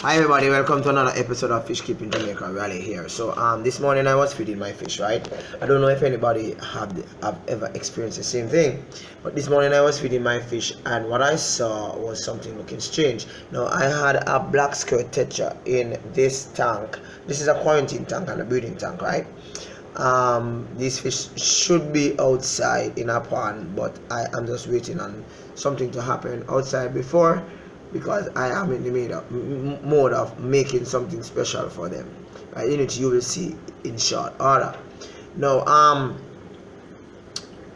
Hi everybody, welcome to another episode of Fish Keeping Jamaica. Rally here. So this morning I was feeding my fish, right? I don't know if anybody have ever experienced the same thing, but this morning I was feeding my fish and what I saw was something looking strange. Now I had a black skirt tetra in this tank. This is a quarantine tank and a breeding tank, right? These fish should be outside in a pond, but I am just waiting on something to happen outside before, because I am in the mode of making something special for them, right? In which you will see in short order. Now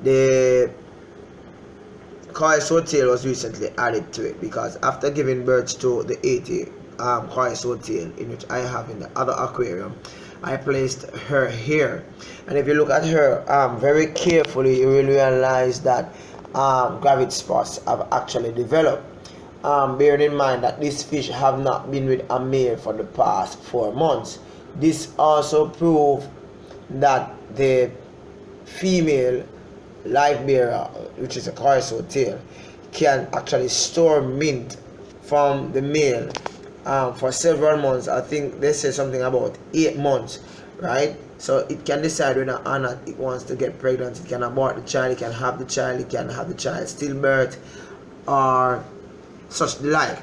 the koi tail was recently added to it, because after giving birth to the 80 koi tail, in which I have in the other aquarium, I placed her here, and if you look at her very carefully, you will realize that gravity spots have actually developed. Bearing in mind that these fish have not been with a male for the past 4 months. This also proves that the female life bearer, which is a koi tail, can actually store mint from the male for several months. I think they say something about 8 months, right? So it can decide whether or not it wants to get pregnant. It can abort the child, it can have the child, it can have the child stillbirth, or such like,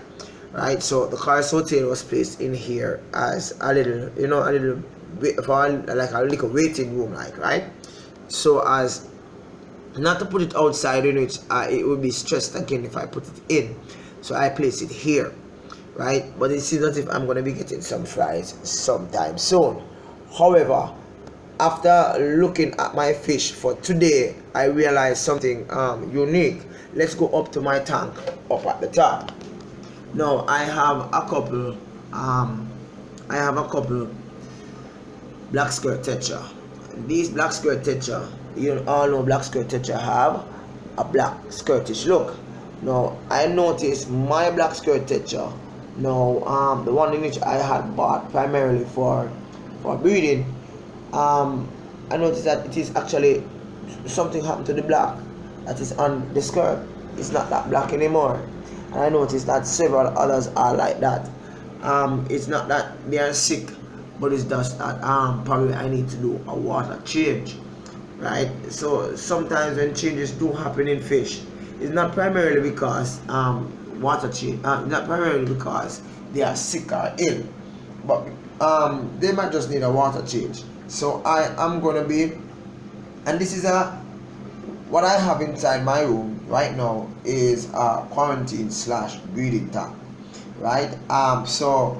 right? So the koi tail was placed in here as a little, like a little waiting room, like, right? So as not to put it outside, in which it would be stressed again if I put it in. So I place it here, right? But it seems as if I'm going to be getting some flies sometime soon. However, after looking at my fish for today, I realized something unique. Let's go up to my tank up at the top. Now I have a couple black skirt tetra. These black skirt tetra, you all know black skirt tetra have a black skirtish look. Now I noticed my black skirt tetra, now the one in which I had bought primarily for breeding, I noticed that it is actually something happened to the black that is on the skirt. It's not that black anymore, and I noticed that several others are like that. It's not that they are sick, but it's just that probably I need to do a water change, right? So sometimes when changes do happen in fish, it's not primarily because water change, not primarily because they are sick or ill, but they might just need a water change. So I am gonna be, and this is what I have inside my room right now is a quarantine / breeding tank, right? So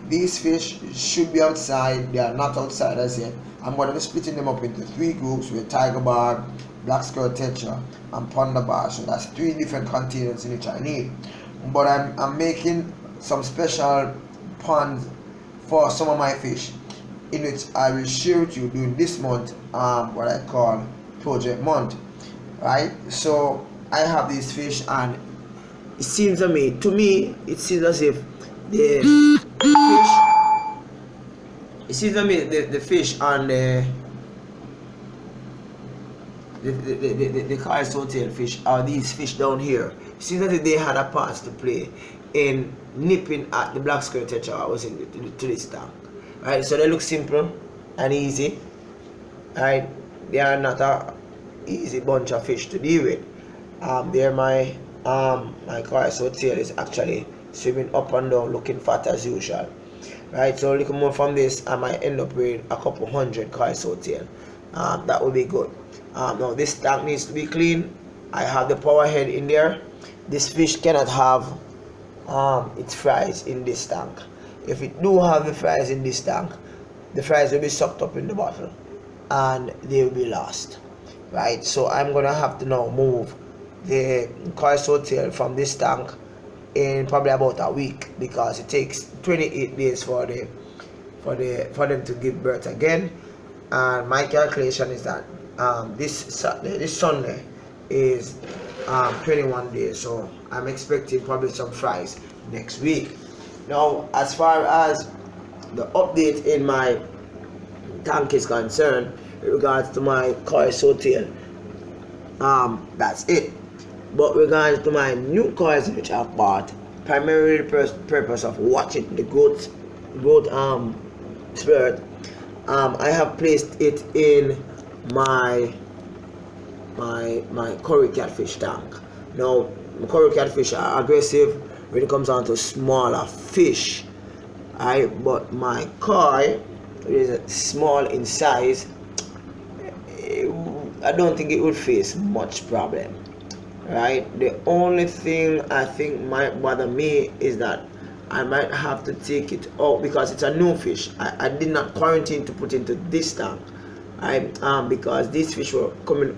these fish should be outside. They are not outside as yet. I'm going to be splitting them up into 3 groups with tiger barb, black skirt tetra, and panda bar. So that's 3 different containers in which I need. But I'm making some special ponds for some of my fish, in which I will share with you during this month, what I call project month, right? So I have these fish, and it seems to me it seems as if the fish on the koi tail fish, are these fish down here. It seems as if they had a part to play in nipping at the black skirt tetra I was in to this tank, right? So they look simple and easy, right? They are not a easy bunch of fish to deal with. There my koi tail is actually swimming up and down looking fat as usual, right? So looking more from this, I might end up with a couple hundred koi tail. That would be good. Now this tank needs to be clean. I have the power head in there. This fish cannot have its fries in this tank. If it do have the fries in this tank, the fries will be sucked up in the bottle and they will be lost, right? So I'm gonna have to now move the koi tail from this tank in probably about a week, because it takes 28 days for them to give birth again. And my calculation is that this Sunday is 21 days, so I'm expecting probably some fries next week. Now as far as the update in my tank is concerned in regards to my koi tail, that's it. But regards to my new coils which I've bought, primarily purpose of watching the growth spurt, I have placed it in my coral catfish tank. Now, coral catfish are aggressive when it comes down to smaller fish. But my koi is small in size. I don't think it would face much problem. Right? The only thing I think might bother me is that I might have to take it out because it's a new fish. I did not quarantine to put into this tank. Because these fish were coming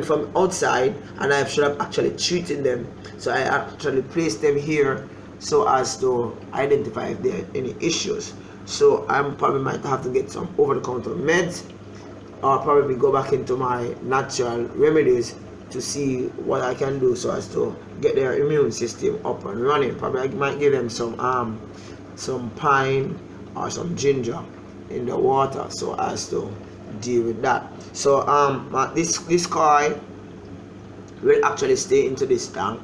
from outside, and I should have actually treated them. So I actually placed them here so as to identify if there are any issues. So I probably might have to get some over-the-counter meds, or probably go back into my natural remedies to see what I can do so as to get their immune system up and running. Probably I might give them some pine or some ginger in the water so as to deal with that. So this koi will actually stay into this tank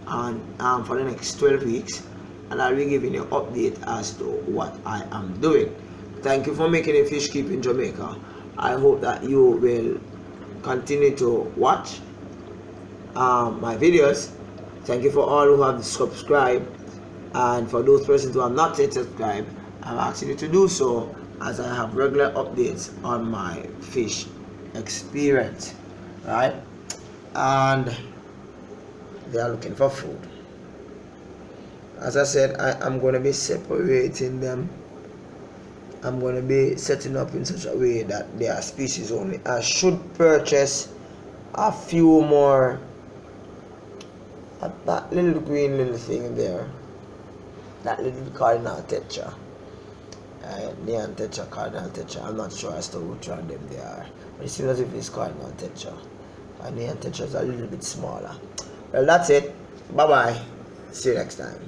and for the next 12 weeks, and I'll be giving you an update as to what I am doing. Thank you for making a fish keep in Jamaica. I hope that you will continue to watch my videos. Thank you for all who have subscribed, and for those persons who have not yet subscribed, I'm asking you to do so, as I have regular updates on my fish experience, right? And they are looking for food. As I said, I am going to be separating them. I'm going to be setting up in such a way that they are species only. I should purchase a few more of that little green little thing there, that little cardinal tetra. Neon tetra, cardinal tetra. I'm not sure as to which one of them they are, but it seems as if it's cardinal tetra. And neon tetra is a little bit smaller. Well, that's it. Bye bye. See you next time.